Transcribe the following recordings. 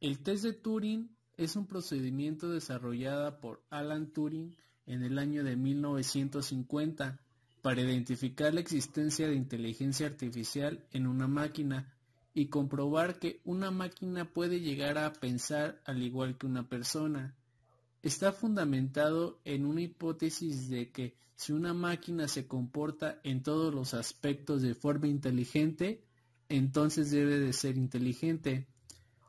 El test de Turing es un procedimiento desarrollado por Alan Turing en el año de 1950 para identificar la existencia de inteligencia artificial en una máquina y comprobar que una máquina puede llegar a pensar al igual que una persona. Está fundamentado en una hipótesis de que si una máquina se comporta en todos los aspectos de forma inteligente, entonces debe de ser inteligente.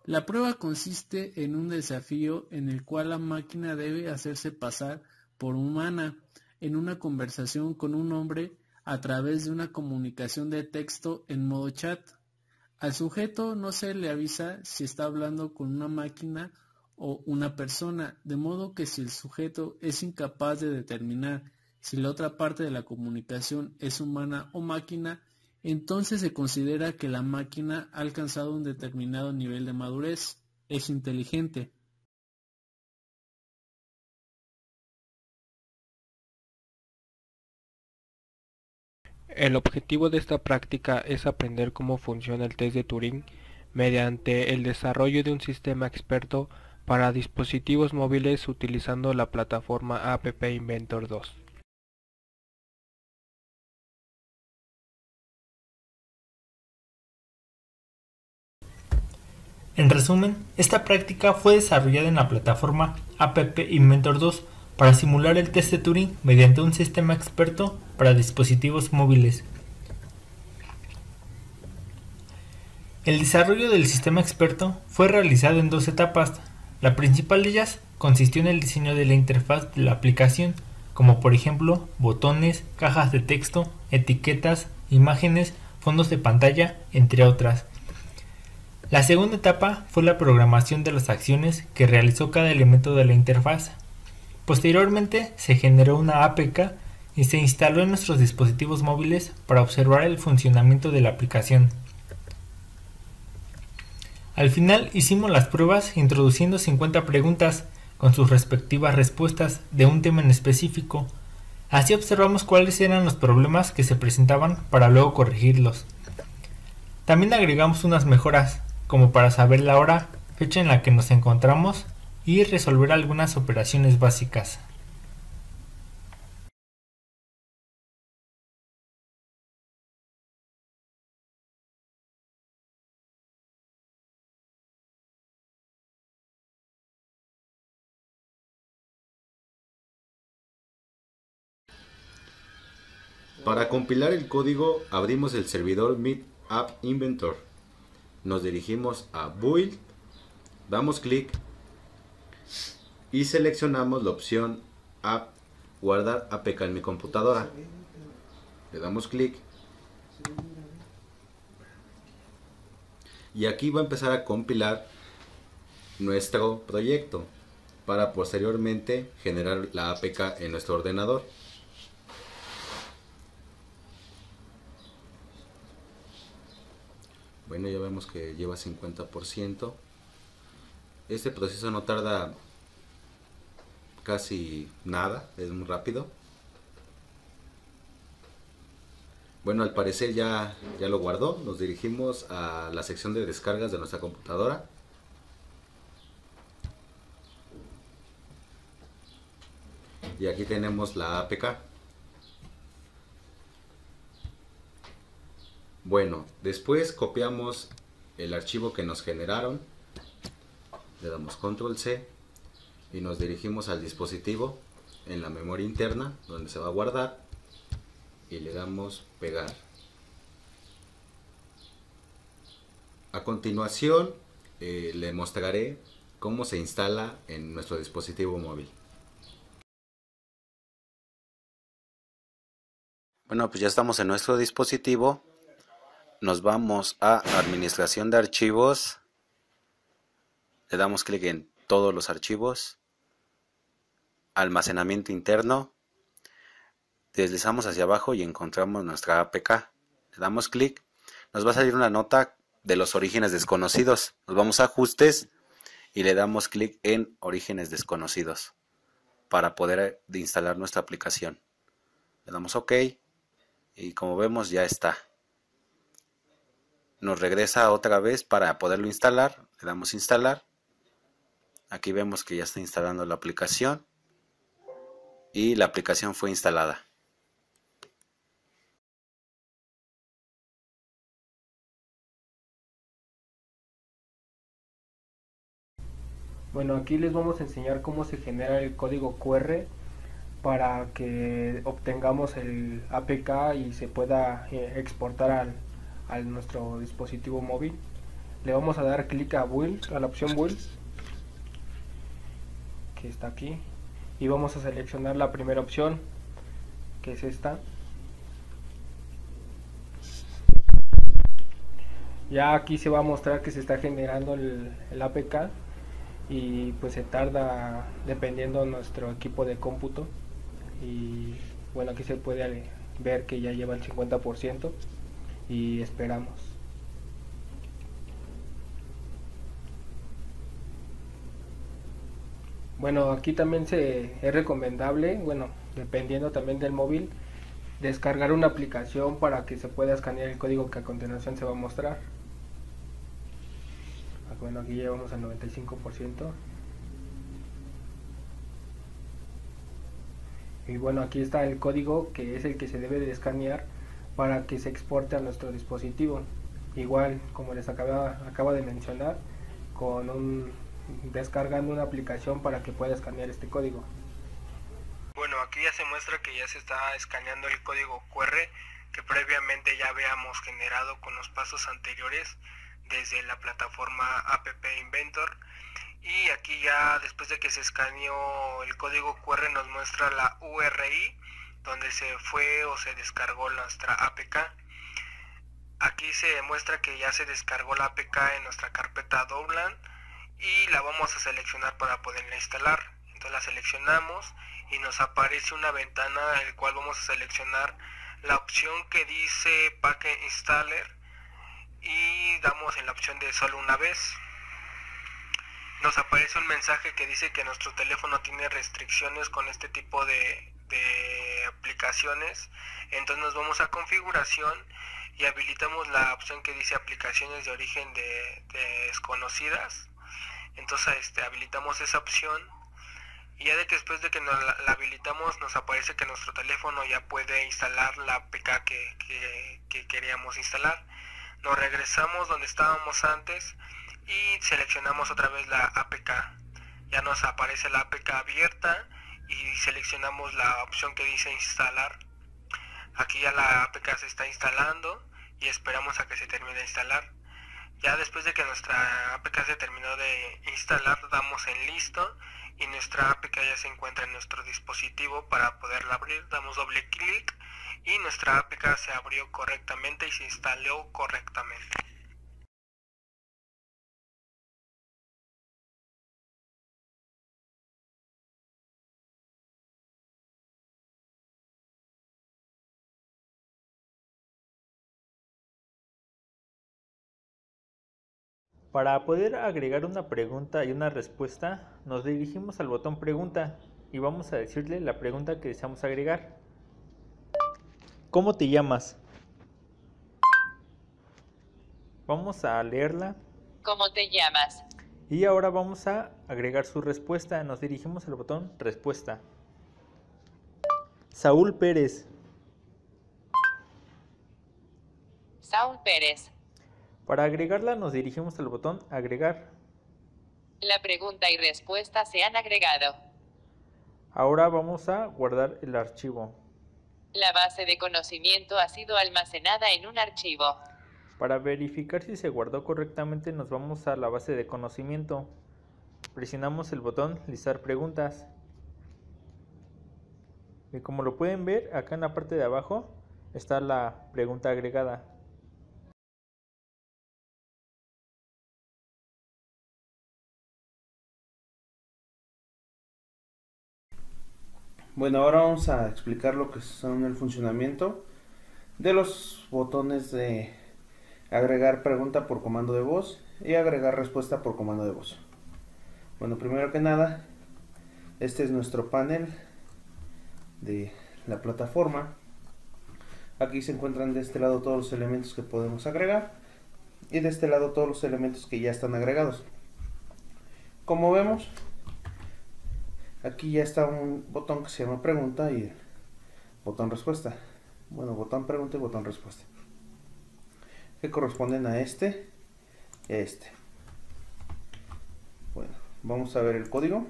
La prueba consiste en un desafío en el cual la máquina debe hacerse pasar por humana en una conversación con un hombre a través de una comunicación de texto en modo chat. Al sujeto no se le avisa si está hablando con una máquina o una persona, de modo que si el sujeto es incapaz de determinar si la otra parte de la comunicación es humana o máquina, entonces se considera que la máquina ha alcanzado un determinado nivel de madurez, es inteligente. El objetivo de esta práctica es aprender cómo funciona el test de Turing mediante el desarrollo de un sistema experto para dispositivos móviles utilizando la plataforma App Inventor 2. En resumen, esta práctica fue desarrollada en la plataforma App Inventor 2 para simular el test de Turing mediante un sistema experto para dispositivos móviles. El desarrollo del sistema experto fue realizado en dos etapas. La principal de ellas consistió en el diseño de la interfaz de la aplicación, como por ejemplo botones, cajas de texto, etiquetas, imágenes, fondos de pantalla, entre otras. La segunda etapa fue la programación de las acciones que realizó cada elemento de la interfaz. Posteriormente se generó una APK y se instaló en nuestros dispositivos móviles para observar el funcionamiento de la aplicación. Al final hicimos las pruebas introduciendo 50 preguntas con sus respectivas respuestas de un tema en específico. Así observamos cuáles eran los problemas que se presentaban para luego corregirlos. También agregamos unas mejoras, como para saber la hora, fecha en la que nos encontramos y resolver algunas operaciones básicas. Para compilar el código abrimos el servidor Meet App Inventor. Nos dirigimos a Build, damos clic y seleccionamos la opción App, guardar APK en mi computadora. Le damos clic y aquí va a empezar a compilar nuestro proyecto para posteriormente generar la APK en nuestro ordenador. Bueno, ya vemos que lleva 50%. Este proceso no tarda casi nada, es muy rápido. Bueno, al parecer ya lo guardó. Nos dirigimos a la sección de descargas de nuestra computadora. Y aquí tenemos la APK. Bueno, después copiamos el archivo que nos generaron, le damos control C y nos dirigimos al dispositivo en la memoria interna donde se va a guardar y le damos pegar. A continuación le mostraré cómo se instala en nuestro dispositivo móvil. Bueno, pues ya estamos en nuestro dispositivo. Nos vamos a administración de archivos, le damos clic en todos los archivos, almacenamiento interno, deslizamos hacia abajo y encontramos nuestra APK, le damos clic, nos va a salir una nota de los orígenes desconocidos, nos vamos a ajustes y le damos clic en orígenes desconocidos para poder instalar nuestra aplicación, le damos OK y como vemos ya está. Nos regresa otra vez para poderlo instalar, le damos instalar Aquí vemos que ya está instalando la aplicación y la aplicación fue instalada. Bueno, aquí les vamos a enseñar cómo se genera el código QR para que obtengamos el APK y se pueda exportar a nuestro dispositivo móvil. Le vamos a dar clic a Build, a la opción Build, que está aquí, y vamos a seleccionar la primera opción, que es esta. Ya aquí se va a mostrar que se está generando el APK y pues se tarda dependiendo de nuestro equipo de cómputo. Y bueno, aquí se puede ver que ya lleva el 50% y esperamos. Bueno, aquí también es recomendable, bueno, dependiendo también del móvil, descargar una aplicación para que se pueda escanear el código que a continuación se va a mostrar. Bueno, aquí llevamos al 95%. Y bueno, aquí está el código que es el que se debe de escanear para que se exporte a nuestro dispositivo. Igual, como les acaba de mencionar, descargando una aplicación para que pueda escanear este código. Bueno, aquí ya se muestra que ya se está escaneando el código QR que previamente ya habíamos generado con los pasos anteriores desde la plataforma App Inventor. Y aquí ya después de que se escaneó el código QR nos muestra la URI donde se fue o se descargó nuestra APK. Aquí se muestra que ya se descargó la APK en nuestra carpeta Dowland y la vamos a seleccionar para poderla instalar. Entonces la seleccionamos y nos aparece una ventana en la cual vamos a seleccionar la opción que dice Package Installer y damos en la opción de solo una vez. Nos aparece un mensaje que dice que nuestro teléfono tiene restricciones con este tipo de aplicaciones. Entonces nos vamos a configuración y habilitamos la opción que dice aplicaciones de origen desconocidas. Entonces habilitamos esa opción y ya de que después de que la habilitamos nos aparece que nuestro teléfono ya puede instalar la APK que queríamos instalar. Nos regresamos donde estábamos antes y seleccionamos otra vez la APK. Ya nos aparece la APK abierta y seleccionamos la opción que dice instalar. Aquí ya la APK se está instalando y esperamos a que se termine de instalar. Ya después de que nuestra APK se terminó de instalar, damos en listo y nuestra APK ya se encuentra en nuestro dispositivo. Para poderla abrir damos doble clic y nuestra APK se abrió correctamente y se instaló correctamente. Para poder agregar una pregunta y una respuesta, nos dirigimos al botón pregunta y vamos a decirle la pregunta que deseamos agregar. ¿Cómo te llamas? Vamos a leerla. ¿Cómo te llamas? Y ahora vamos a agregar su respuesta. Nos dirigimos al botón respuesta. Saúl Pérez. Saúl Pérez. Para agregarla nos dirigimos al botón agregar. La pregunta y respuesta se han agregado. Ahora vamos a guardar el archivo. La base de conocimiento ha sido almacenada en un archivo. Para verificar si se guardó correctamente nos vamos a la base de conocimiento. Presionamos el botón listar preguntas. Y como lo pueden ver, acá en la parte de abajo está la pregunta agregada. Bueno, ahora vamos a explicar lo que son el funcionamiento de los botones de agregar pregunta por comando de voz y agregar respuesta por comando de voz. Bueno, primero que nada, este es nuestro panel de la plataforma. Aquí se encuentran de este lado todos los elementos que podemos agregar y de este lado todos los elementos que ya están agregados. como vemos, aquí ya está un botón que se llama pregunta y botón respuesta. Bueno, botón pregunta y botón respuesta, que corresponden a este y a este. Bueno, vamos a ver el código.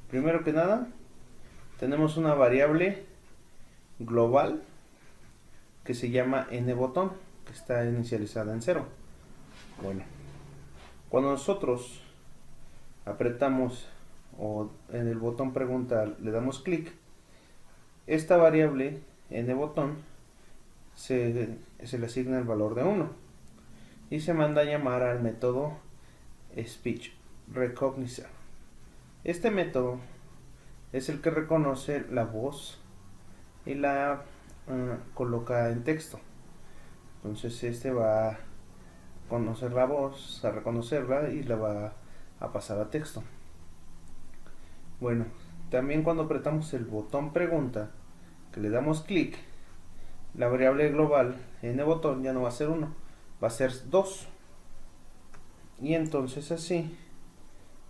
Primero que nada, tenemos una variable global que se llama nBotón, que está inicializada en 0. Bueno, cuando nosotros apretamos o en el botón pregunta le damos clic, esta variable nBotón se le asigna el valor de 1 y se manda a llamar al método speech_recognizer. Este método es el que reconoce la voz y la coloca en texto. Entonces este va a conocer la voz, a reconocerla y la va a pasar a texto. Bueno, también cuando apretamos el botón pregunta, que le damos clic, la variable global nBotón ya no va a ser 1, va a ser 2. Y entonces así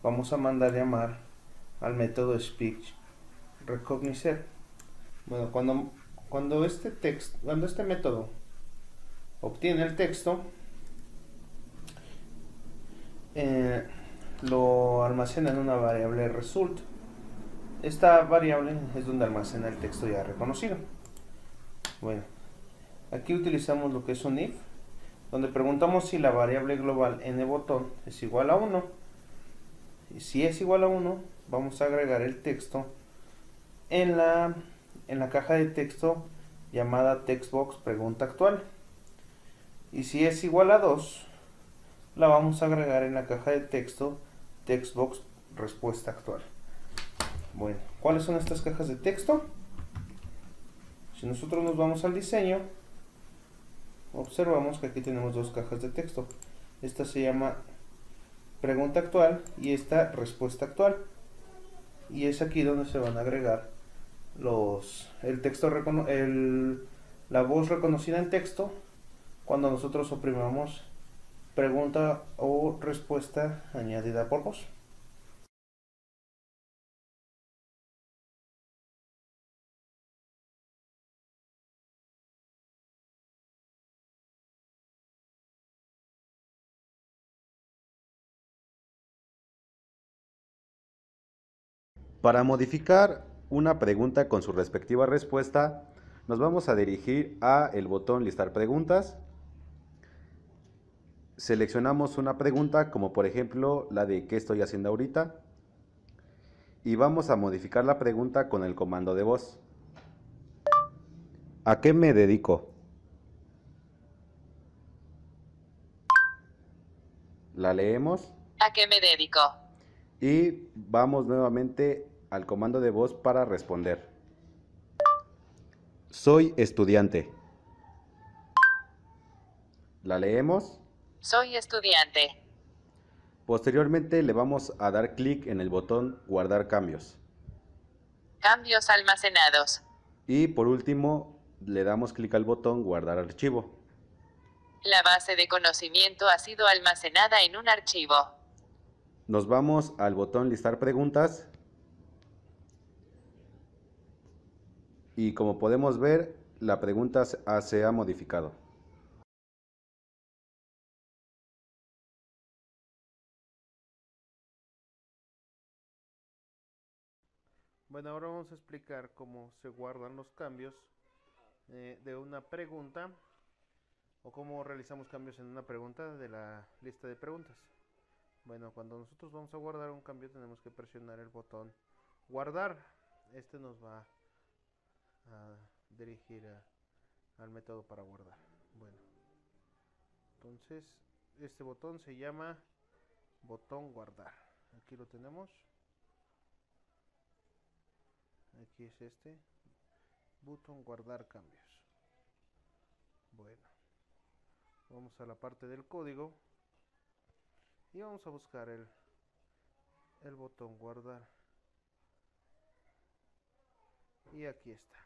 vamos a mandar llamar al método speech_recognizer. Bueno, cuando este método obtiene el texto, lo almacena en una variable result. Esta variable es donde almacena el texto ya reconocido. Bueno, aquí utilizamos lo que es un if, donde preguntamos si la variable global nBotón es igual a 1. Y si es igual a 1, vamos a agregar el texto en la caja de texto llamada textbox pregunta actual. Y si es igual a 2, la vamos a agregar en la caja de texto textbox respuesta actual. Bueno, ¿cuáles son estas cajas de texto? Si nosotros nos vamos al diseño, observamos que aquí tenemos dos cajas de texto. Esta se llama pregunta actual y esta respuesta actual. Y es aquí donde se van a agregar el texto, la voz reconocida en texto cuando nosotros oprimamos pregunta o respuesta añadida por voz. Para modificar una pregunta con su respectiva respuesta, nos vamos a dirigir a el botón listar preguntas. Seleccionamos una pregunta como por ejemplo la de ¿qué estoy haciendo ahorita? Y vamos a modificar la pregunta con el comando de voz. ¿A qué me dedico? La leemos. ¿A qué me dedico? Y vamos nuevamente al comando de voz para responder. Soy estudiante. La leemos. Soy estudiante. Posteriormente le vamos a dar clic en el botón guardar cambios. Cambios almacenados. Y por último le damos clic al botón guardar archivo. La base de conocimiento ha sido almacenada en un archivo. Nos vamos al botón listar preguntas. Y como podemos ver, la pregunta se ha modificado. Bueno, ahora vamos a explicar cómo se guardan los cambios de una pregunta o cómo realizamos cambios en una pregunta de la lista de preguntas. Bueno, cuando nosotros vamos a guardar un cambio tenemos que presionar el botón guardar. Este nos va a dirigir al método para guardar. Bueno, entonces este botón se llama botón guardar. Aquí lo tenemos. Aquí es este botón guardar cambios. Bueno, vamos a la parte del código y vamos a buscar el botón guardar. Y aquí está.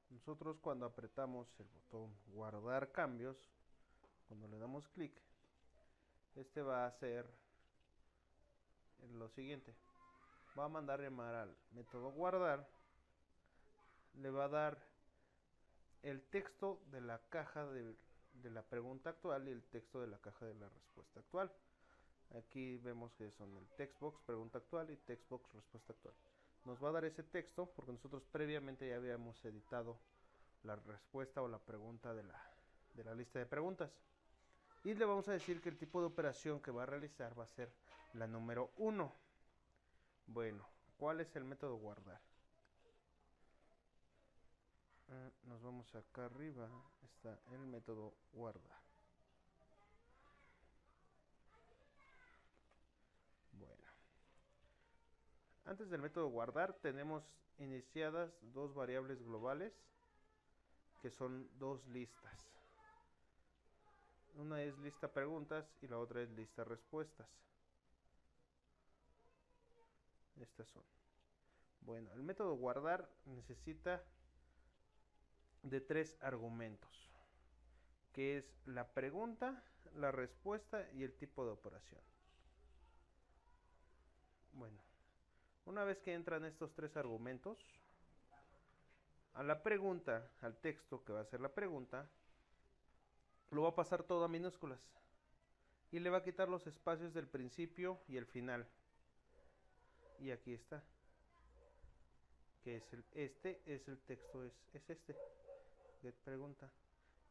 Nosotros cuando apretamos el botón guardar cambios, cuando le damos clic, este va a hacer lo siguiente. Va a mandar llamar al método guardar. Le va a dar el texto de la caja de la pregunta actual y el texto de la caja de la respuesta actual. Aquí vemos que son el textbox pregunta actual y textbox respuesta actual. Nos va a dar ese texto porque nosotros previamente ya habíamos editado la respuesta o la pregunta de la lista de preguntas. Y le vamos a decir que el tipo de operación que va a realizar va a ser la número 1. Bueno, ¿cuál es el método guardar? Nos vamos acá arriba, está el método guardar. Bueno, antes del método guardar tenemos iniciadas dos variables globales que son dos listas. Una es lista preguntas y la otra es lista respuestas. Estas son. Bueno, el método guardar necesita de 3 argumentos, que es la pregunta, la respuesta y el tipo de operación. Bueno, una vez que entran estos 3 argumentos, a la pregunta, al texto que va a ser la pregunta, lo va a pasar todo a minúsculas y le va a quitar los espacios del principio y el final. Y aquí está, que es este es el texto, es este, get pregunta,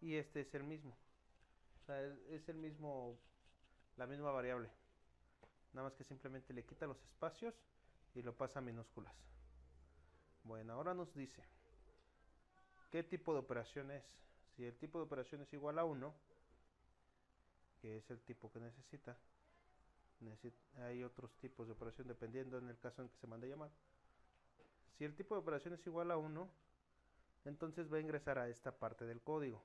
y este es el mismo, o sea, es el mismo, la misma variable, nada más que simplemente le quita los espacios y lo pasa a minúsculas. Bueno, ahora nos dice qué tipo de operación es. Si el tipo de operación es igual a 1, que es el tipo que necesita, hay otros tipos de operación dependiendo en el caso en que se mande llamar. Si el tipo de operación es igual a 1, entonces va a ingresar a esta parte del código,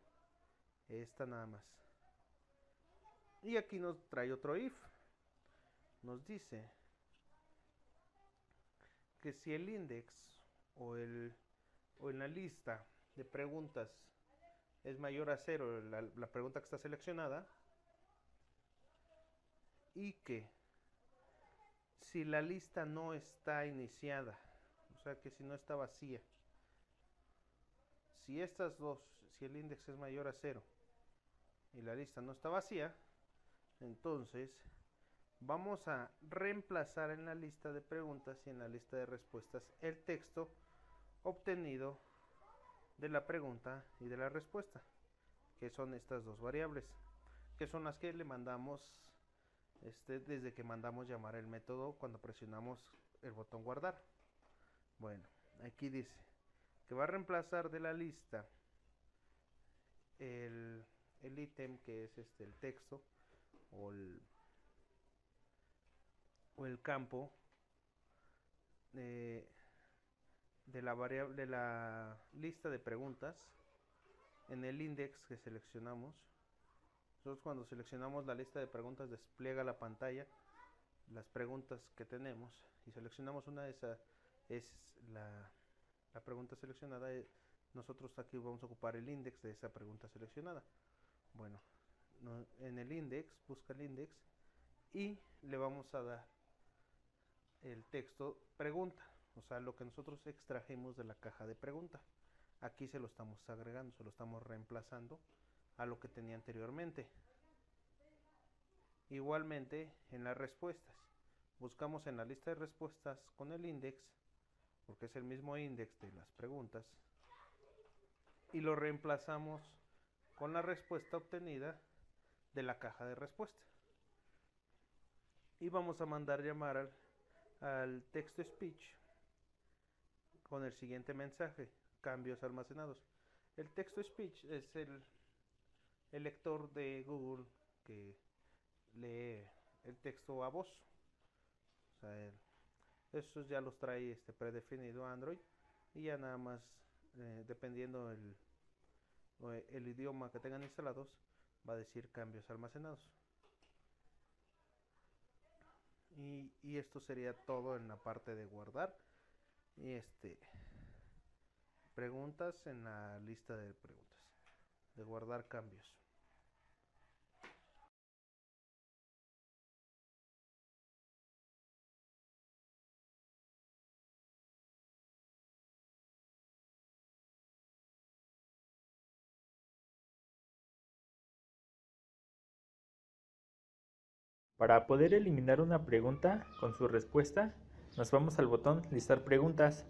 esta nada más. Y aquí nos trae otro if. Nos dice que si el index o en la lista de preguntas es mayor a 0, la pregunta que está seleccionada, y que si la lista no está iniciada, o sea que si no está vacía, si estas dos, si el index es mayor a 0 y la lista no está vacía, entonces vamos a reemplazar en la lista de preguntas y en la lista de respuestas el texto obtenido de la pregunta y de la respuesta, que son estas dos variables, que son las que le mandamos desde que mandamos llamar el método cuando presionamos el botón guardar. Bueno, aquí dice que va a reemplazar de la lista el ítem que es el texto o el campo de la variable de la lista de preguntas en el index que seleccionamos. Nosotros cuando seleccionamos la lista de preguntas despliega la pantalla las preguntas que tenemos y seleccionamos una de esas, es la pregunta seleccionada. Nosotros aquí vamos a ocupar el index de esa pregunta seleccionada. Bueno, en el index, busca el index y le vamos a dar el texto pregunta, o sea, lo que nosotros extrajimos de la caja de pregunta. Aquí se lo estamos agregando, se lo estamos reemplazando a lo que tenía anteriormente. Igualmente en las respuestas, buscamos en la lista de respuestas con el index, porque es el mismo index de las preguntas, y lo reemplazamos con la respuesta obtenida de la caja de respuesta. Y vamos a mandar llamar al texto speech con el siguiente mensaje: cambios almacenados. El texto speech es el lector de Google que lee el texto a voz. O sea, esos ya los trae predefinido Android, y ya nada más dependiendo el idioma que tengan instalados va a decir cambios almacenados. Y esto sería todo en la parte de guardar. Y preguntas en la lista de preguntas. De guardar cambios. Para poder eliminar una pregunta con su respuesta, nos vamos al botón listar preguntas.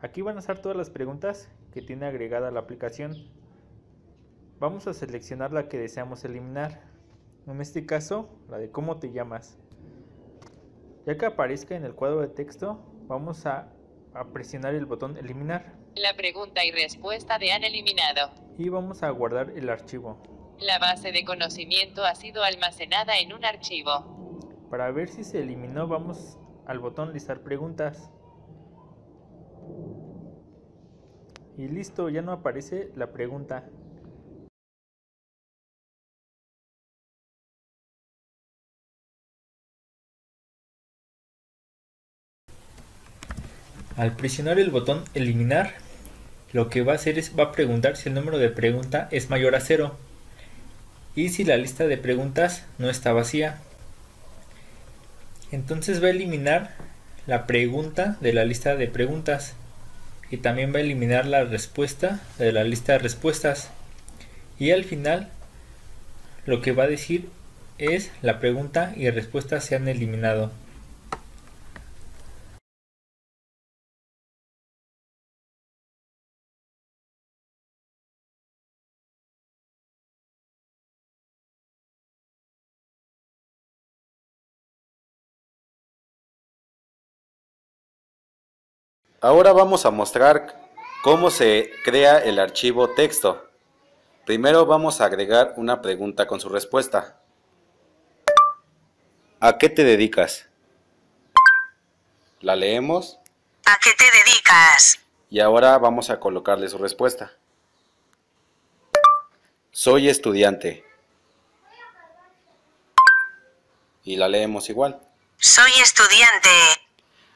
Aquí van a estar todas las preguntas que tiene agregada la aplicación. Vamos a seleccionar la que deseamos eliminar. En este caso, la de cómo te llamas. Ya que aparezca en el cuadro de texto, vamos a presionar el botón eliminar. La pregunta y respuesta de han eliminado. Y vamos a guardar el archivo. La base de conocimiento ha sido almacenada en un archivo. Para ver si se eliminó, vamos al botón listar preguntas. Y listo, ya no aparece la pregunta. Al presionar el botón eliminar, lo que va a hacer es va a preguntar si el número de pregunta es mayor a 0 y si la lista de preguntas no está vacía. Entonces va a eliminar la pregunta de la lista de preguntas y también va a eliminar la respuesta de la lista de respuestas. Y al final lo que va a decir es la pregunta y respuesta se han eliminado. Ahora vamos a mostrar cómo se crea el archivo texto. Primero vamos a agregar una pregunta con su respuesta. ¿A qué te dedicas? La leemos. ¿A qué te dedicas? Y ahora vamos a colocarle su respuesta. Soy estudiante. Y la leemos igual. Soy estudiante.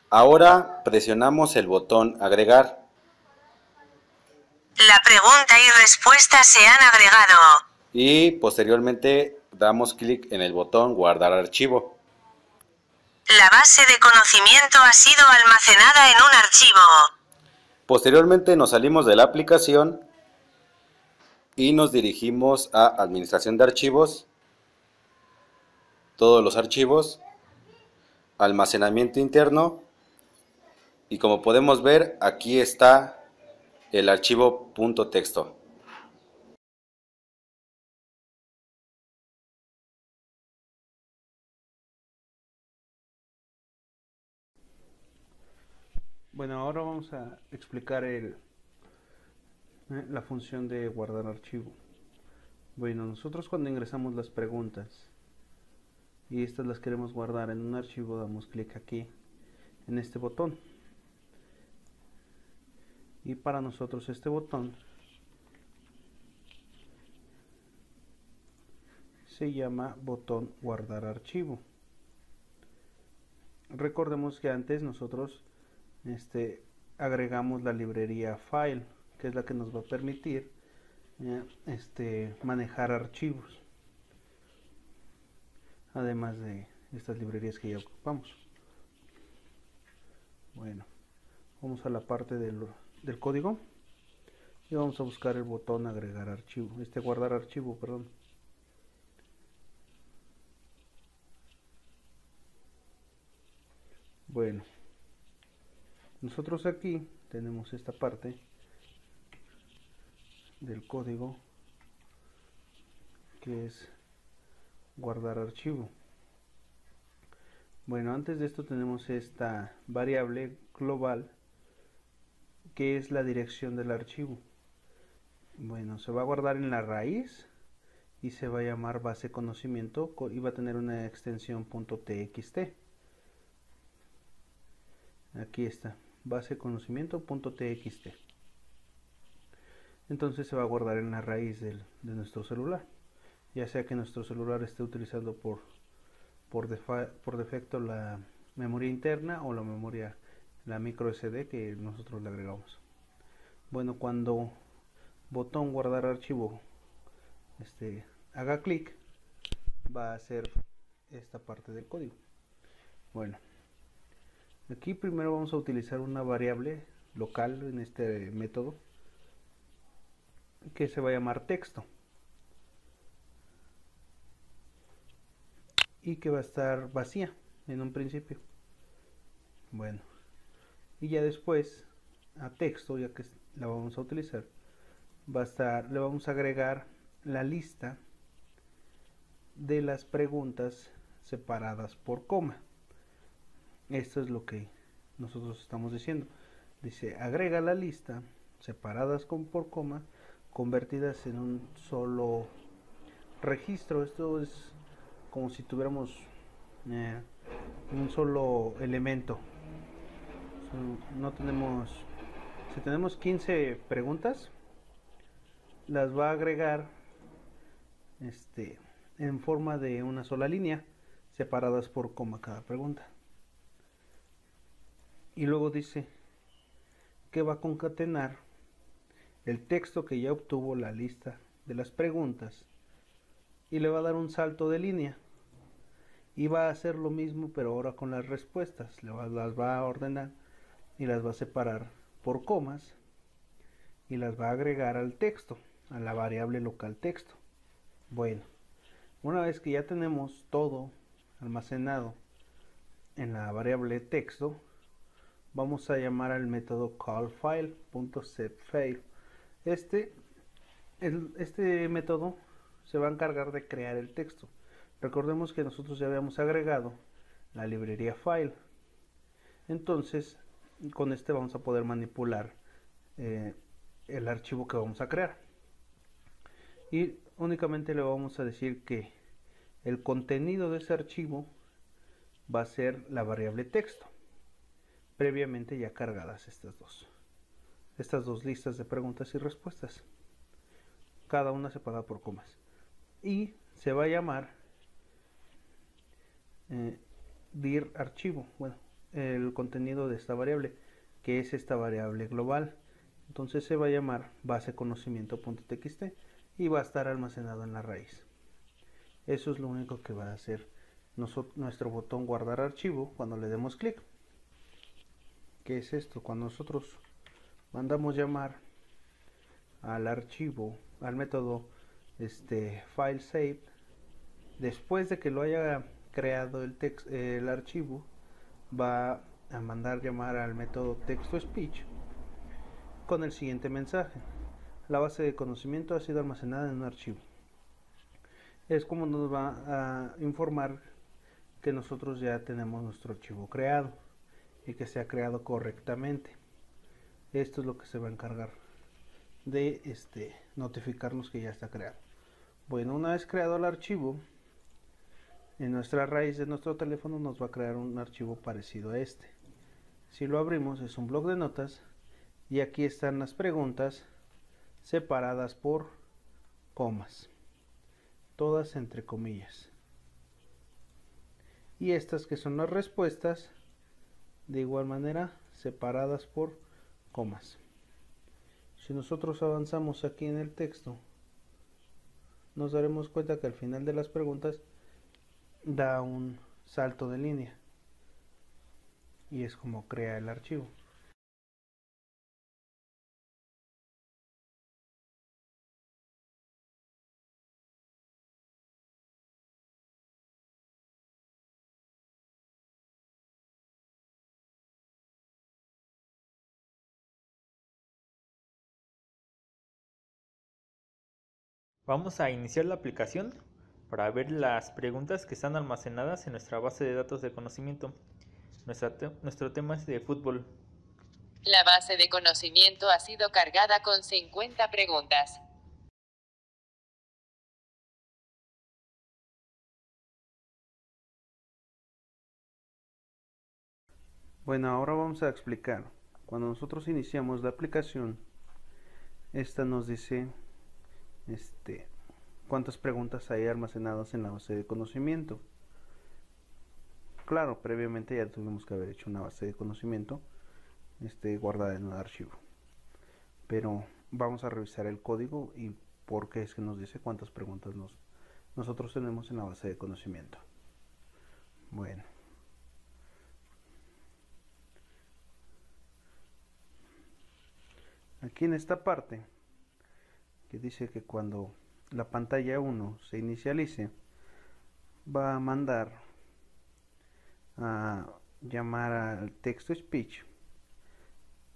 Ahora presionamos el botón agregar. La pregunta y respuesta se han agregado. Y posteriormente damos clic en el botón guardar archivo. La base de conocimiento ha sido almacenada en un archivo. Posteriormente nos salimos de la aplicación y nos dirigimos a administración de archivos, todos los archivos, almacenamiento interno y como podemos ver aquí está el archivo .texto. Bueno, ahora vamos a explicar la función de guardar archivo. Bueno, nosotros cuando ingresamos las preguntas y estas las queremos guardar en un archivo, damos clic aquí en este botón. Y para nosotros este botón se llama botón guardar archivo. Recordemos que antes nosotros agregamos la librería file, que es la que nos va a permitir manejar archivos, además de estas librerías que ya ocupamos. Bueno, vamos a la parte del código y vamos a buscar el botón agregar archivo, guardar archivo, perdón. Bueno, nosotros aquí tenemos esta parte del código que es guardar archivo. Bueno, antes de esto tenemos esta variable global que es la dirección del archivo. Bueno, se va a guardar en la raíz y se va a llamar base conocimiento y va a tener una extensión .txt. Aquí está, base conocimiento.txt. Entonces se va a guardar en la raíz de nuestro celular, ya sea que nuestro celular esté utilizado por por defecto la memoria interna o la micro SD que nosotros le agregamos. Bueno, cuando botón guardar archivo haga clic, va a hacer esta parte del código. Bueno, aquí primero vamos a utilizar una variable local en este método que se va a llamar texto y que va a estar vacía en un principio. Bueno, y ya después a texto, ya que la vamos a utilizar, le vamos a agregar la lista de las preguntas separadas por coma. Esto es lo que nosotros estamos diciendo. Dice, agrega la lista separadas por coma, convertidas en un solo registro. Esto es como si tuviéramos un solo elemento. No tenemos, si tenemos 15 preguntas, las va a agregar en forma de una sola línea, separadas por coma cada pregunta. Y luego dice que va a concatenar el texto que ya obtuvo la lista de las preguntas y le va a dar un salto de línea y va a hacer lo mismo, pero ahora con las respuestas. Las va a ordenar y las va a separar por comas y las va a agregar al texto, a la variable local texto. Bueno, una vez que ya tenemos todo almacenado en la variable texto, vamos a llamar al método callFile.setFile. Este método se va a encargar de crear el texto. Recordemos que nosotros ya habíamos agregado la librería file. Entonces, con este vamos a poder manipular el archivo que vamos a crear. Y únicamente le vamos a decir que el contenido de ese archivo va a ser la variable texto, previamente ya cargadas estas dos listas de preguntas y respuestas, cada una separada por comas, y se va a llamar dir archivo, bueno, el contenido de esta variable, que es esta variable global. Entonces se va a llamar base conocimiento.txt y va a estar almacenado en la raíz. Eso es lo único que va a hacer nuestro botón guardar archivo cuando le demos clic. ¿Qué es esto? Cuando nosotros mandamos llamar al archivo, al método file save, después de que lo haya creado el archivo, va a mandar llamar al método texto speech con el siguiente mensaje: la base de conocimiento ha sido almacenada en un archivo. Es como nos va a informar que nosotros ya tenemos nuestro archivo creado y que se ha creado correctamente. Esto es lo que se va a encargar de notificarnos que ya está creado. Bueno, una vez creado el archivo, en nuestra raíz de nuestro teléfono nos va a crear un archivo parecido a este. Si lo abrimos, es un bloc de notas y aquí están las preguntas separadas por comas, todas entre comillas, y estas que son las respuestas, de igual manera separadas por comas. Si nosotros avanzamos aquí en el texto, nos daremos cuenta que al final de las preguntas da un salto de línea y es como crea el archivo. Vamos a iniciar la aplicación para ver las preguntas que están almacenadas en nuestra base de datos de conocimiento. Nuestro tema es de fútbol. La base de conocimiento ha sido cargada con 50 preguntas. Bueno, ahora vamos a explicar. Cuando nosotros iniciamos la aplicación, esta nos dice cuántas preguntas hay almacenadas en la base de conocimiento. Claro, previamente ya tuvimos que haber hecho una base de conocimiento guardada en un archivo. Pero vamos a revisar el código y por qué es que nos dice cuántas preguntas nosotros tenemos en la base de conocimiento. Bueno. Aquí en esta parte, que dice que cuando la pantalla 1 se inicialice, va a mandar a llamar al text to speech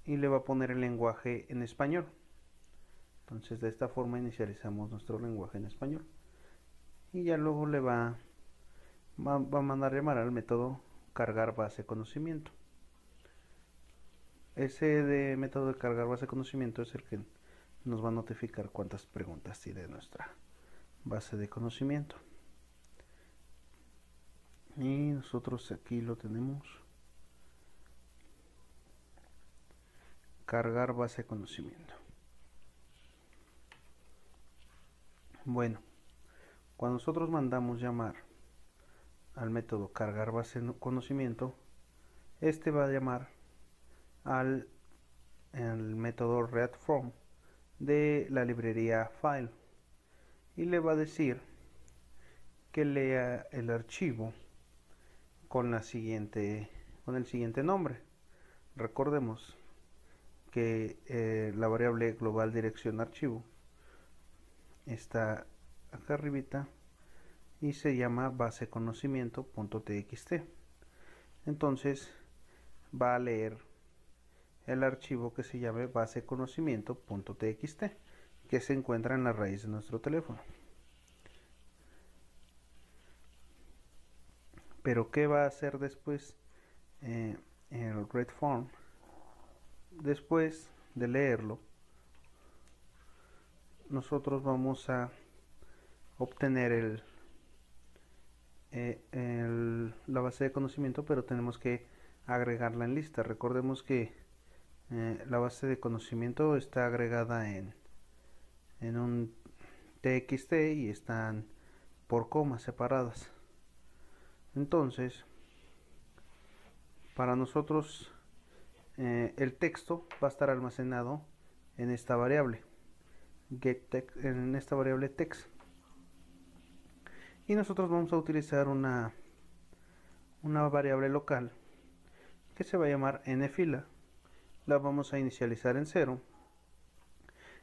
y le va a poner el lenguaje en español. Entonces de esta forma inicializamos nuestro lenguaje en español y ya luego le va a mandar llamar al método cargar base conocimiento. Ese método de cargar base conocimiento es el que nos va a notificar cuántas preguntas tiene nuestra base de conocimiento. Y nosotros aquí lo tenemos. Cargar base de conocimiento. Bueno, cuando nosotros mandamos llamar al método cargar base de conocimiento, este va a llamar al método readFrom de la librería file y le va a decir que lea el archivo con el siguiente nombre. Recordemos que la variable global dirección archivo está acá arribita y se llama baseconocimiento.txt. Entonces va a leer el archivo que se llame baseconocimiento.txt, que se encuentra en la raíz de nuestro teléfono. Pero ¿qué va a hacer después el readFrom? Después de leerlo, nosotros vamos a obtener la base de conocimiento, pero tenemos que agregarla en lista. Recordemos que la base de conocimiento está agregada en un txt y están por comas separadas. Entonces, para nosotros el texto va a estar almacenado en esta variable getText, en esta variable text, y nosotros vamos a utilizar una variable local que se va a llamar nfila. La vamos a inicializar en 0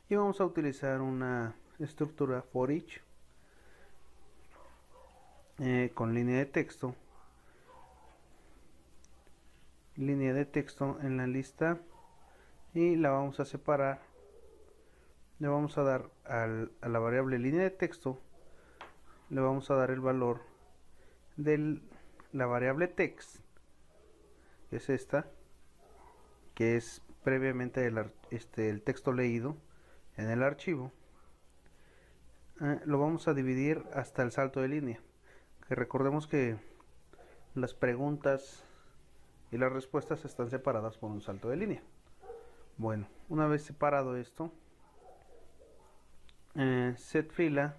y vamos a utilizar una estructura for each con línea de texto en la lista, y la vamos a separar. Le vamos a dar a la variable línea de texto, le vamos a dar el valor de la variable text, que es esta, que es previamente el texto leído en el archivo. Lo vamos a dividir hasta el salto de línea, que recordemos que las preguntas y las respuestas están separadas por un salto de línea. Bueno, una vez separado esto, setFila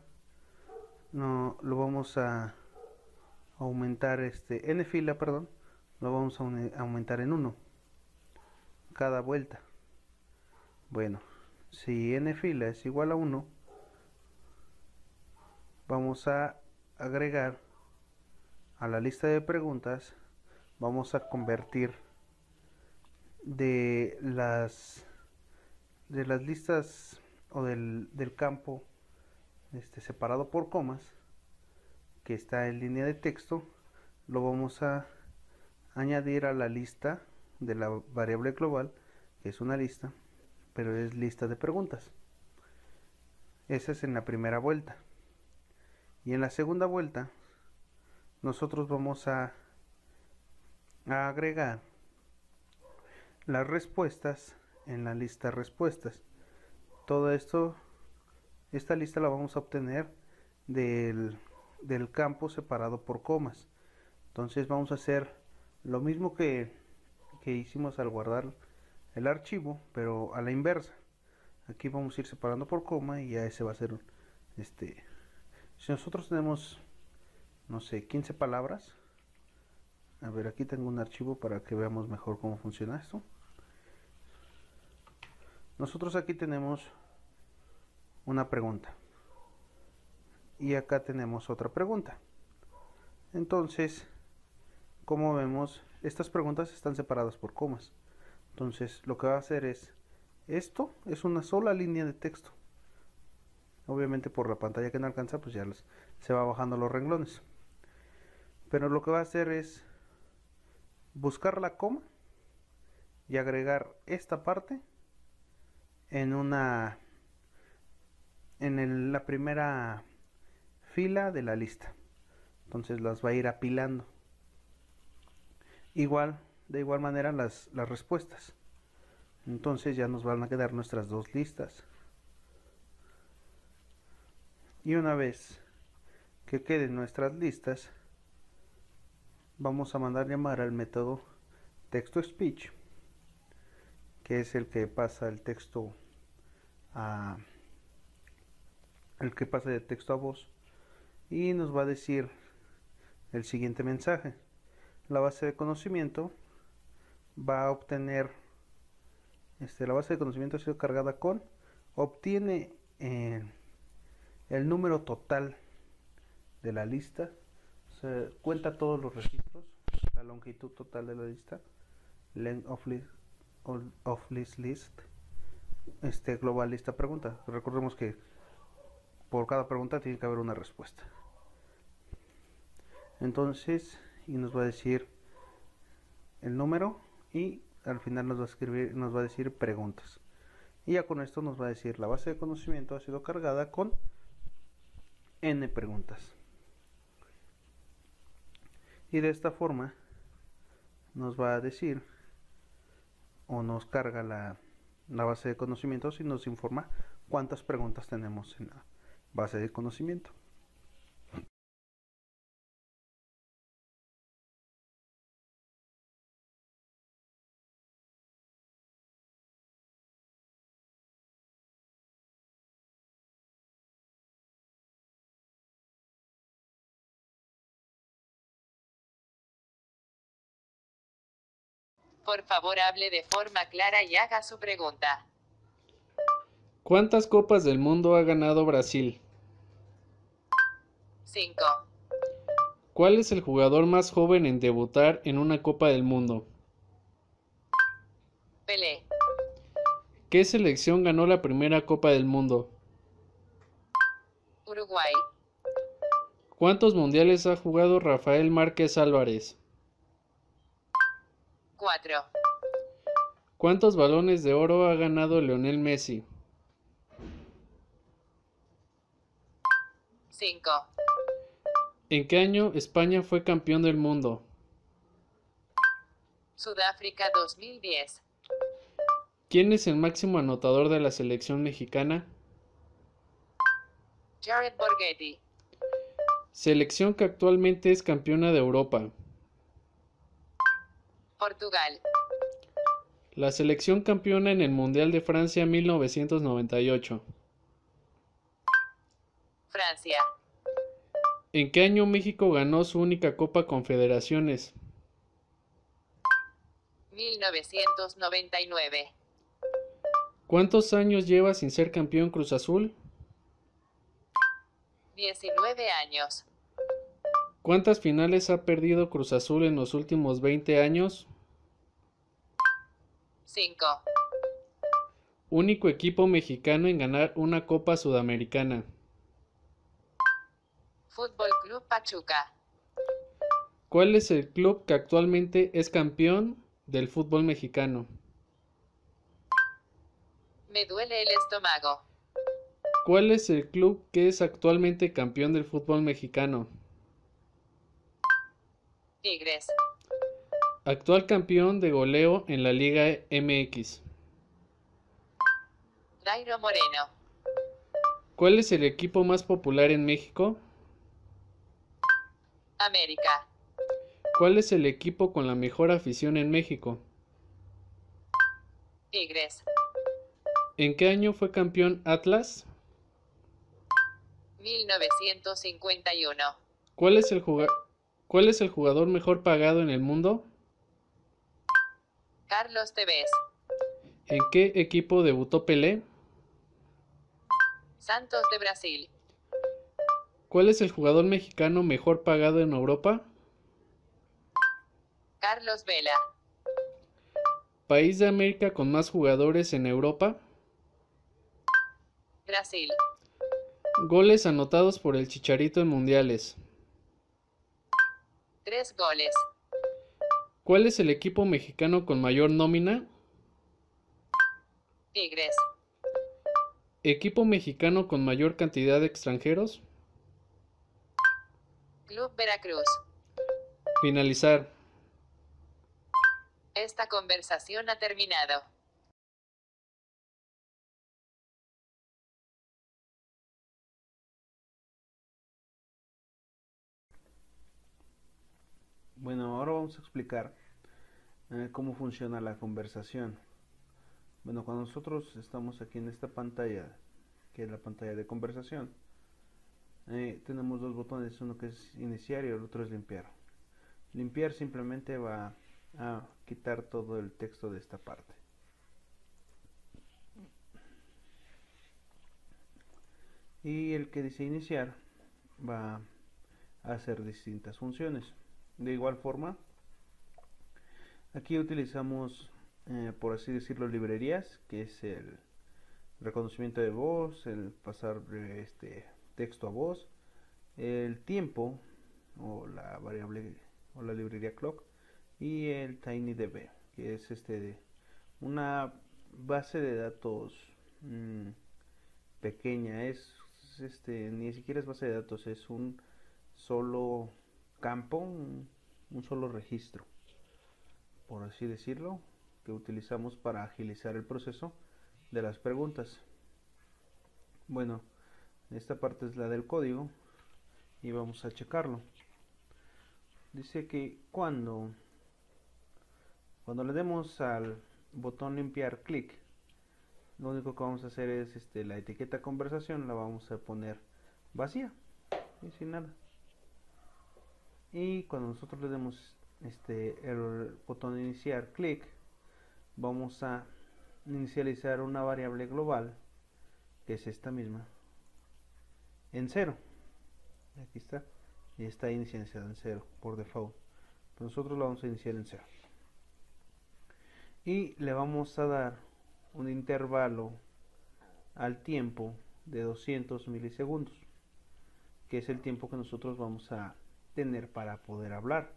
lo vamos a aumentar, nFila, perdón, lo vamos a aumentar en 1 cada vuelta. Bueno, si nFila es igual a 1, vamos a agregar a la lista de preguntas, vamos a convertir de las listas o del campo separado por comas que está en línea de texto, lo vamos a añadir a la lista de la variable global, que es una lista, pero es lista de preguntas. Esa es en la primera vuelta, y en la segunda vuelta nosotros vamos a agregar las respuestas en la lista respuestas. Todo esto, esta lista la vamos a obtener del campo separado por comas. Entonces vamos a hacer lo mismo que hicimos al guardar el archivo, pero a la inversa. Aquí vamos a ir separando por coma y ya ese va a ser si nosotros tenemos, no sé, 15 palabras, A ver, aquí tengo un archivo para que veamos mejor cómo funciona esto. Nosotros aquí tenemos una pregunta y acá tenemos otra pregunta. Entonces, como vemos, estas preguntas están separadas por comas. Entonces, lo que va a hacer es, esto es una sola línea de texto. Obviamente por la pantalla que no alcanza, pues ya se va bajando los renglones. Pero lo que va a hacer es buscar la coma y agregar esta parte en la primera fila de la lista. Entonces las va a ir apilando. De igual manera las respuestas. Entonces ya nos van a quedar nuestras dos listas. Y una vez que queden nuestras listas, vamos a mandar llamar al método text-to-speech, que es el que pasa el texto de texto a voz, y nos va a decir el siguiente mensaje. La base de conocimiento va a obtener, la base de conocimiento ha sido cargada con, obtiene el número total de la lista, se cuenta todos los registros, la longitud total de la lista, length of list, global lista pregunta. Recordemos que por cada pregunta tiene que haber una respuesta. Entonces, y nos va a decir el número y al final nos va a decir preguntas. Y ya con esto nos va a decir la base de conocimiento ha sido cargada con n preguntas. Y de esta forma nos va a decir o nos carga la base de conocimientos y nos informa cuántas preguntas tenemos en la base de conocimiento. Por favor, hable de forma clara y haga su pregunta. ¿Cuántas copas del mundo ha ganado Brasil? 5. ¿Cuál es el jugador más joven en debutar en una Copa del Mundo? Pelé. ¿Qué selección ganó la primera Copa del Mundo? Uruguay. ¿Cuántos mundiales ha jugado Rafael Márquez Álvarez? 4. ¿Cuántos balones de oro ha ganado Lionel Messi? 5. ¿En qué año España fue campeón del mundo? Sudáfrica 2010. ¿Quién es el máximo anotador de la selección mexicana? Jared Borghetti. Selección que actualmente es campeona de Europa. Portugal. La selección campeona en el Mundial de Francia 1998. Francia. ¿En qué año México ganó su única Copa Confederaciones? 1999. ¿Cuántos años lleva sin ser campeón Cruz Azul? 19 años. ¿Cuántas finales ha perdido Cruz Azul en los últimos 20 años? 5. Único equipo mexicano en ganar una Copa Sudamericana. Fútbol Club Pachuca. ¿Cuál es el club que actualmente es campeón del fútbol mexicano? Me duele el estómago. ¿Cuál es el club que es actualmente campeón del fútbol mexicano? Tigres. Actual campeón de goleo en la Liga MX. Dairo Moreno. ¿Cuál es el equipo más popular en México? América. ¿Cuál es el equipo con la mejor afición en México? Tigres. ¿En qué año fue campeón Atlas? 1951. ¿Cuál es el jugador? ¿Cuál es el jugador mejor pagado en el mundo? Carlos Tevez. ¿En qué equipo debutó Pelé? Santos de Brasil. ¿Cuál es el jugador mexicano mejor pagado en Europa? Carlos Vela. ¿País de América con más jugadores en Europa? Brasil. Goles anotados por el Chicharito en mundiales. 3 goles. ¿Cuál es el equipo mexicano con mayor nómina? Tigres. ¿Equipo mexicano con mayor cantidad de extranjeros? Club Veracruz. Finalizar. Esta conversación ha terminado. Bueno, ahora vamos a explicar cómo funciona la conversación. Bueno, cuando nosotros estamos aquí en esta pantalla, que es la pantalla de conversación, tenemos dos botones, uno que es iniciar y el otro es limpiar. Limpiar simplemente va a quitar todo el texto de esta parte. Y el que dice iniciar va a hacer distintas funciones. De igual forma, aquí utilizamos, por así decirlo, librerías, que es el reconocimiento de voz, el pasar texto a voz, el tiempo o la variable o la librería clock y el TinyDB, que es una base de datos pequeña, ni siquiera es base de datos, es un solo campo, un solo registro, por así decirlo, que utilizamos para agilizar el proceso de las preguntas. Bueno, esta parte es la del código y vamos a checarlo. Dice que cuando le demos al botón limpiar clic, lo único que vamos a hacer es la etiqueta conversación la vamos a poner vacía y sin nada. Y cuando nosotros le demos el botón iniciar clic, vamos a inicializar una variable global, que es esta misma, en 0. Aquí está, y está inicializada en 0 por default, pero nosotros la vamos a iniciar en 0 y le vamos a dar un intervalo al tiempo de 200 milisegundos, que es el tiempo que nosotros vamos a tener para poder hablar,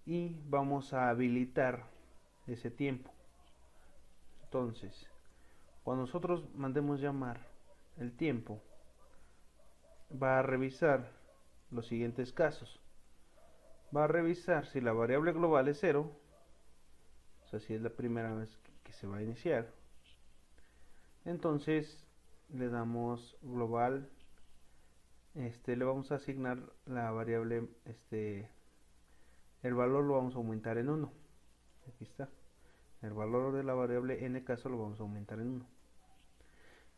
y vamos a habilitar ese tiempo. Entonces, cuando nosotros mandemos llamar el tiempo, va a revisar los siguientes casos. Va a revisar si la variable global es 0, o sea, si es la primera vez que se va a iniciar. Entonces le damos global, le vamos a asignar la variable, el valor lo vamos a aumentar en 1. Aquí está, el valor de la variable n caso lo vamos a aumentar en 1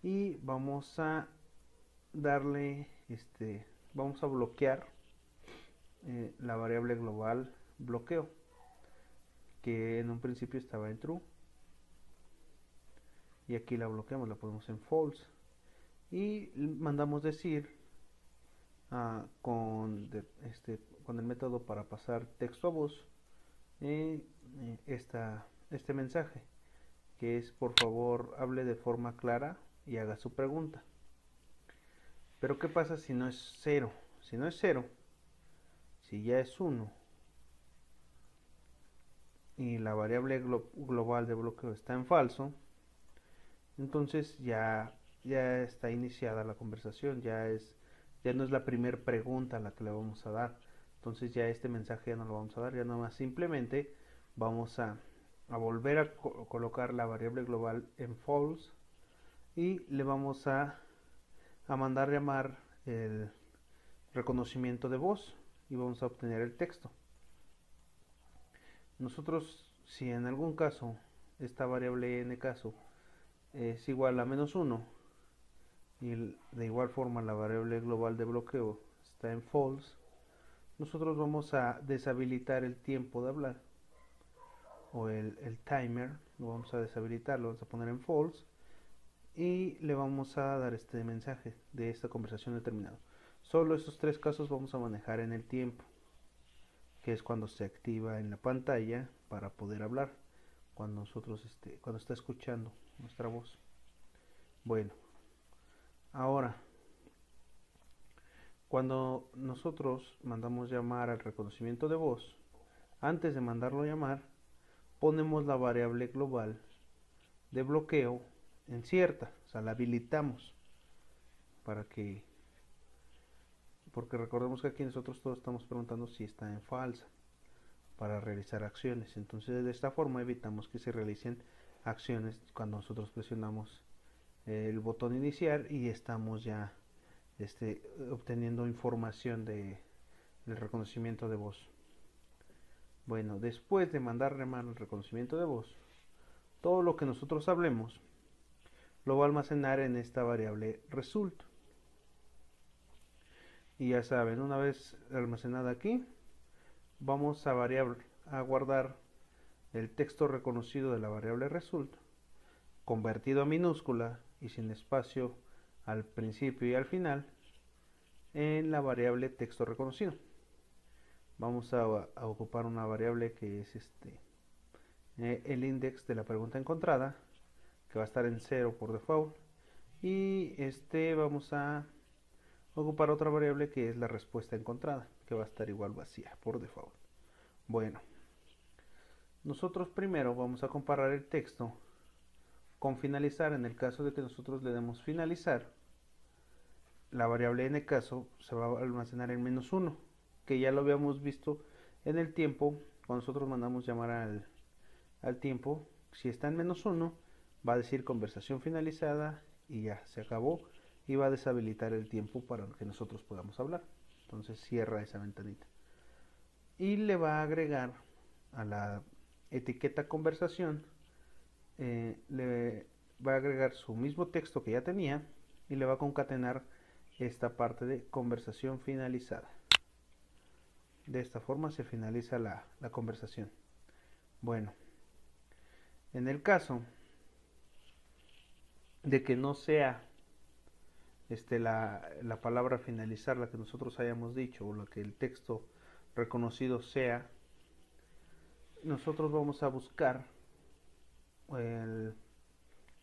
y vamos a darle, vamos a bloquear la variable global bloqueo, que en un principio estaba en true, y aquí la bloqueamos, la ponemos en false y mandamos decir con el método para pasar texto a voz este mensaje, que es: por favor hable de forma clara y haga su pregunta. Pero ¿qué pasa si no es 0? Si no es 0, si ya es 1 y la variable global de bloqueo está en falso, entonces ya está iniciada la conversación, ya no es la primera pregunta a la que le vamos a dar. Entonces ya este mensaje ya no lo vamos a dar, ya nada más simplemente vamos a volver a colocar la variable global en false y le vamos a mandar llamar el reconocimiento de voz y vamos a obtener el texto. Nosotros, si en algún caso esta variable n caso es igual a -1 y de igual forma la variable global de bloqueo está en false, nosotros vamos a deshabilitar el tiempo de hablar, o el timer, lo vamos a deshabilitar, lo vamos a poner en false, y le vamos a dar este mensaje de esta conversación determinado. Solo estos tres casos vamos a manejar en el tiempo, que es cuando se activa en la pantalla para poder hablar, cuando nosotros cuando está escuchando nuestra voz. Bueno, ahora cuando nosotros mandamos llamar al reconocimiento de voz, antes de mandarlo llamar, ponemos la variable global de bloqueo en cierta, o sea, la habilitamos para que, porque recordemos que aquí nosotros todos estamos preguntando si está en falsa para realizar acciones. Entonces de esta forma evitamos que se realicen acciones cuando nosotros presionamos el botón inicial y estamos ya obteniendo información del reconocimiento de voz. Bueno, después de mandar llamar el reconocimiento de voz, todo lo que nosotros hablemos lo va a almacenar en esta variable result. Y ya saben, una vez almacenada aquí, vamos a guardar el texto reconocido de la variable result, convertido a minúscula y sin espacio al principio y al final, en la variable texto reconocido. Vamos a ocupar una variable que es el index de la pregunta encontrada, que va a estar en 0 por default, y vamos a ocupar otra variable que es la respuesta encontrada, que va a estar igual vacía por default. Bueno, nosotros primero vamos a comparar el texto con finalizar. En el caso de que nosotros le demos finalizar, la variable en el caso se va a almacenar en -1, que ya lo habíamos visto en el tiempo. Cuando nosotros mandamos llamar al tiempo, si está en -1, va a decir conversación finalizada y ya se acabó, y va a deshabilitar el tiempo para que nosotros podamos hablar. Entonces cierra esa ventanita y le va a agregar a la etiqueta conversación, le va a agregar su mismo texto que ya tenía y le va a concatenar esta parte de conversación finalizada. De esta forma se finaliza la conversación. Bueno, en el caso de que no sea la palabra finalizar la que nosotros hayamos dicho, o la que el texto reconocido sea, nosotros vamos a buscar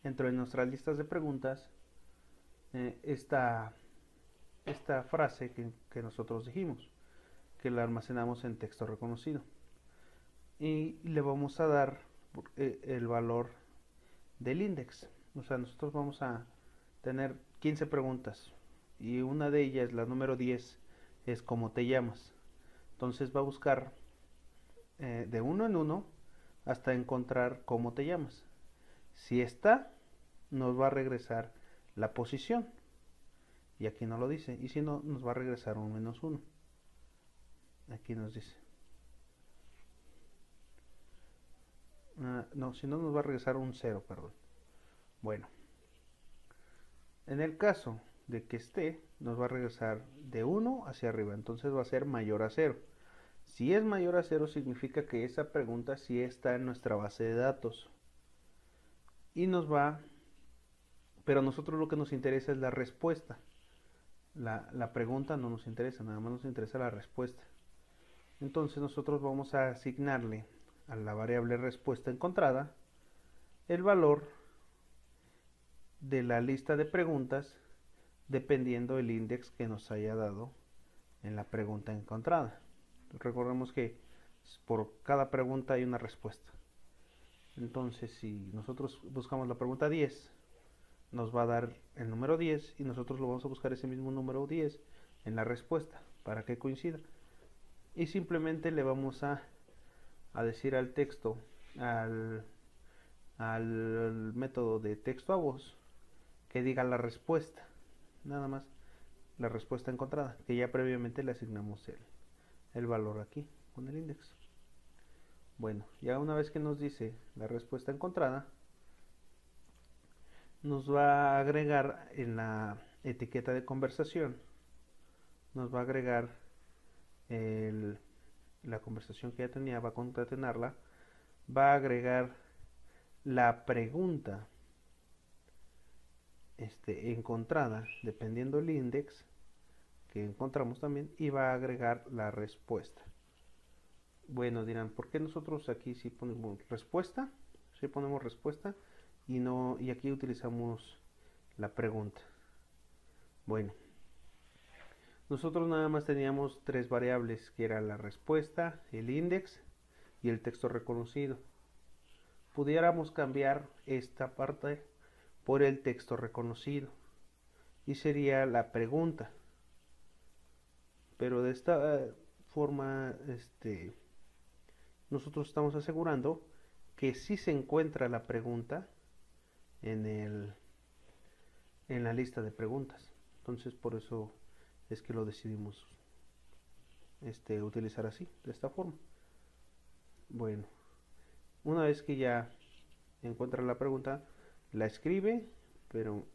dentro de nuestras listas de preguntas esta frase que nosotros dijimos, que la almacenamos en texto reconocido, y le vamos a dar el valor del index. O sea, nosotros vamos a tener 15 preguntas y una de ellas, la número 10, es ¿cómo te llamas? Entonces va a buscar de uno en uno hasta encontrar cómo te llamas. Si está, nos va a regresar la posición, y aquí no lo dice, y si no, nos va a regresar un -1. Aquí nos dice no, si no, nos va a regresar un 0, perdón. Bueno, en el caso de que esté, nos va a regresar de 1 hacia arriba, entonces va a ser mayor a 0. Si es mayor a 0, significa que esa pregunta sí está en nuestra base de datos, y pero a nosotros lo que nos interesa es la respuesta. La pregunta no nos interesa, nada más nos interesa la respuesta. Entonces nosotros vamos a asignarle a la variable respuesta encontrada el valor de la lista de preguntas dependiendo del index que nos haya dado en la pregunta encontrada. Recordemos que por cada pregunta hay una respuesta. Entonces si nosotros buscamos la pregunta 10, nos va a dar el número 10 y nosotros lo vamos a buscar ese mismo número 10 en la respuesta para que coincida, y simplemente le vamos a decir al texto, al método de texto a voz, que diga la respuesta, nada más la respuesta encontrada, que ya previamente le asignamos el valor aquí con el index. Bueno, ya una vez que nos dice la respuesta encontrada, nos va a agregar en la etiqueta de conversación, nos va a agregar la conversación que ya tenía, va a concatenarla, va a agregar la pregunta encontrada, dependiendo del index que encontramos también, y va a agregar la respuesta. Bueno, dirán, ¿por qué nosotros aquí sí ponemos respuesta? Sí ponemos respuesta y aquí utilizamos la pregunta. Bueno, nosotros nada más teníamos tres variables, que era la respuesta, el index y el texto reconocido. Pudiéramos cambiar esta parte por el texto reconocido y sería la pregunta, pero de esta forma nosotros estamos asegurando que sí se encuentra la pregunta en la lista de preguntas. Entonces por eso es que lo decidimos utilizar así, de esta forma. Bueno, una vez que ya encuentra la pregunta, la escribe, pero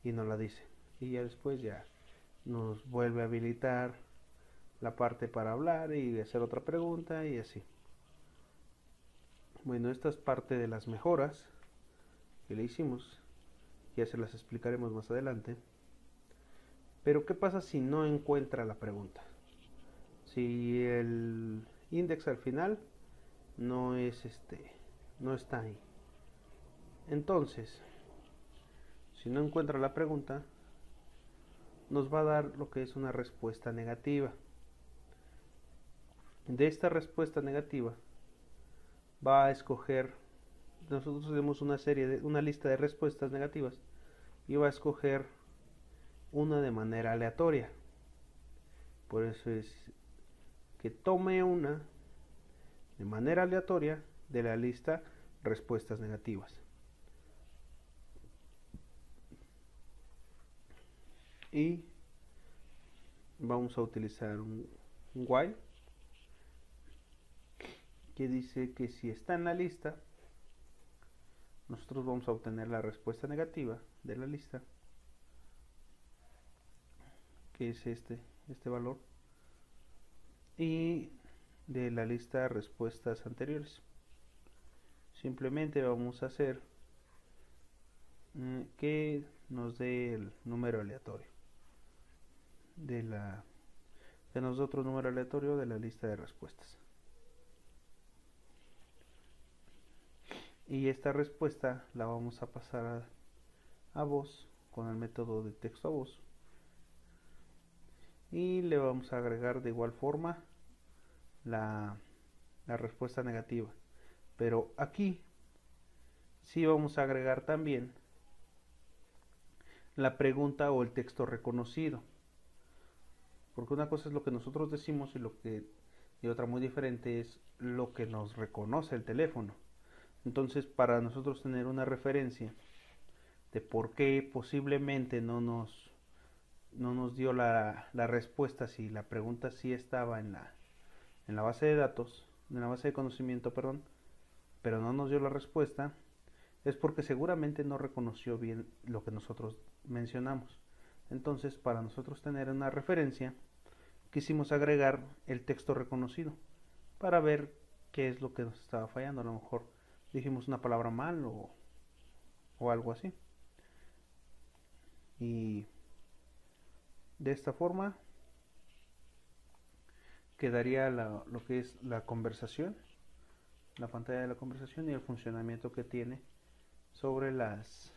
y nos la dice, y ya después ya nos vuelve a habilitar la parte para hablar y hacer otra pregunta y así. Bueno, esta es parte de las mejoras que le hicimos, ya se las explicaremos más adelante. Pero ¿qué pasa si no encuentra la pregunta? Si el index al final no es no está ahí. Entonces, si no encuentra la pregunta, nos va a dar lo que es una respuesta negativa. De esta respuesta negativa va a escoger, nosotros tenemos una lista de respuestas negativas y va a escoger una de manera aleatoria. Por eso es que tome una de manera aleatoria de la lista respuestas negativas. Y vamos a utilizar un while que dice que si está en la lista, nosotros vamos a obtener la respuesta negativa de la lista, que es este valor, y de la lista de respuestas anteriores. Simplemente vamos a hacer que nos dé el número aleatorio que nos dé otro número aleatorio de la lista de respuestas. Y esta respuesta la vamos a pasar a voz con el método de texto a voz, y le vamos a agregar de igual forma la respuesta negativa, pero aquí sí vamos a agregar también la pregunta o el texto reconocido, porque una cosa es lo que nosotros decimos y otra muy diferente es lo que nos reconoce el teléfono. Entonces, para nosotros tener una referencia de por qué posiblemente no nos dio la respuesta, si la pregunta sí estaba en la base de datos, en la base de conocimiento, perdón, pero no nos dio la respuesta, es porque seguramente no reconoció bien lo que nosotros mencionamos. Entonces, para nosotros tener una referencia, quisimos agregar el texto reconocido para ver qué es lo que nos estaba fallando. A lo mejor dijimos una palabra mal o algo así. Y de esta forma quedaría lo que es la conversación, la pantalla de la conversación y el funcionamiento que tiene sobre las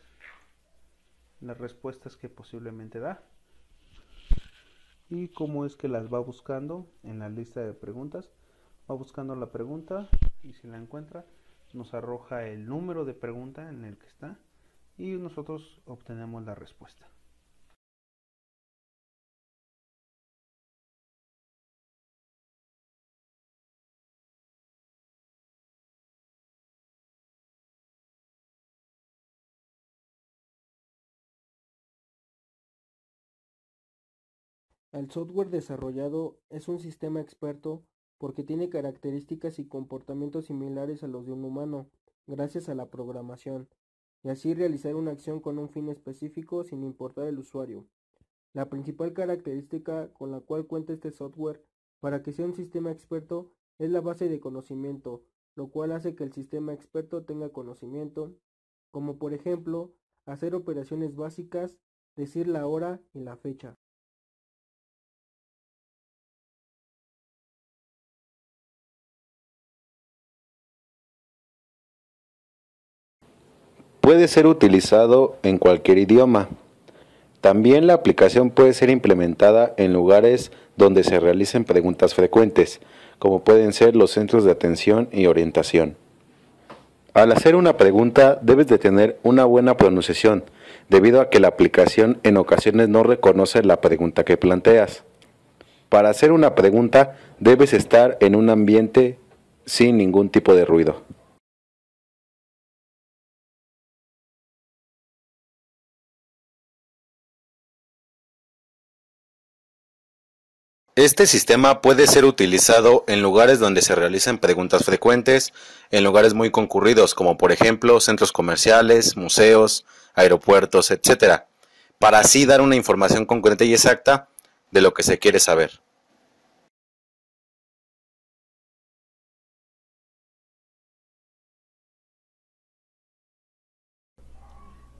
respuestas que posiblemente da, y cómo es que las va buscando en la lista de preguntas. Va buscando la pregunta y si la encuentra nos arroja el número de pregunta en el que está y nosotros obtenemos la respuesta. El software desarrollado es un sistema experto porque tiene características y comportamientos similares a los de un humano, gracias a la programación, y así realizar una acción con un fin específico sin importar el usuario. La principal característica con la cual cuenta este software para que sea un sistema experto es la base de conocimiento, lo cual hace que el sistema experto tenga conocimiento, como por ejemplo, hacer operaciones básicas, decir la hora y la fecha. Puede ser utilizado en cualquier idioma. También la aplicación puede ser implementada en lugares donde se realicen preguntas frecuentes, como pueden ser los centros de atención y orientación. Al hacer una pregunta debes de tener una buena pronunciación, debido a que la aplicación en ocasiones no reconoce la pregunta que planteas. Para hacer una pregunta debes estar en un ambiente sin ningún tipo de ruido. Este sistema puede ser utilizado en lugares donde se realicen preguntas frecuentes, en lugares muy concurridos como por ejemplo centros comerciales, museos, aeropuertos, etc., para así dar una información concreta y exacta de lo que se quiere saber.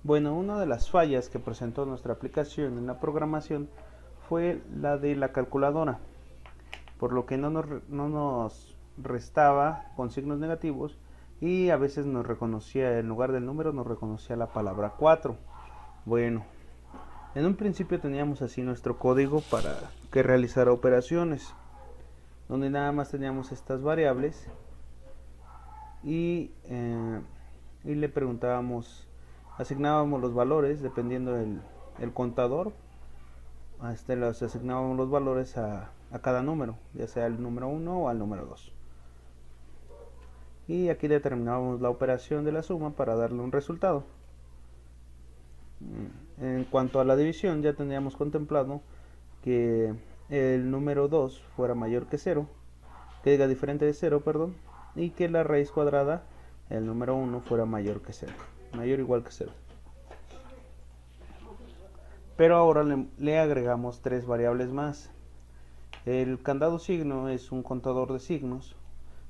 Bueno, una de las fallas que presentó nuestra aplicación en la programación fue la de la calculadora, por lo que no nos restaba con signos negativos y a veces nos reconocía, en lugar del número, nos reconocía la palabra 4. Bueno, en un principio teníamos así nuestro código para que realizara operaciones, donde nada más teníamos estas variables y le preguntábamos, asignábamos los valores dependiendo el contador. Les asignábamos los valores a cada número, ya sea el número 1 o al número 2. Y aquí determinábamos la operación de la suma para darle un resultado. En cuanto a la división, ya teníamos contemplado que el número 2 fuera mayor que 0, que diga diferente de 0, perdón, y que la raíz cuadrada, el número 1, fuera mayor que 0, mayor o igual que 0. Pero ahora le agregamos 3 variables más. El candado signo es un contador de signos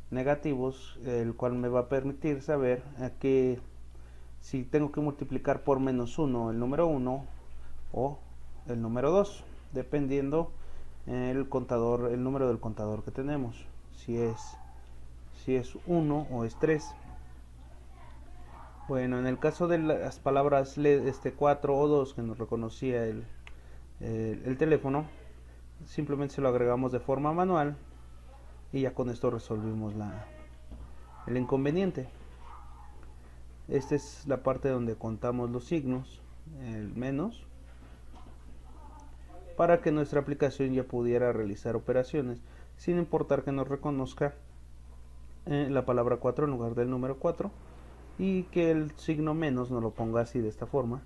negativos, el cual me va a permitir saber si tengo que multiplicar por menos 1 el número 1 o el número 2, dependiendo el número del contador que tenemos, si es 1 o es 3. Bueno, en el caso de las palabras 4 o 2 que nos reconocía el teléfono, simplemente se lo agregamos de forma manual y ya con esto resolvimos el inconveniente. Esta es la parte donde contamos los signos, el menos, para que nuestra aplicación ya pudiera realizar operaciones sin importar que nos reconozca la palabra 4 en lugar del número 4, y que el signo menos nos lo ponga así, de esta forma,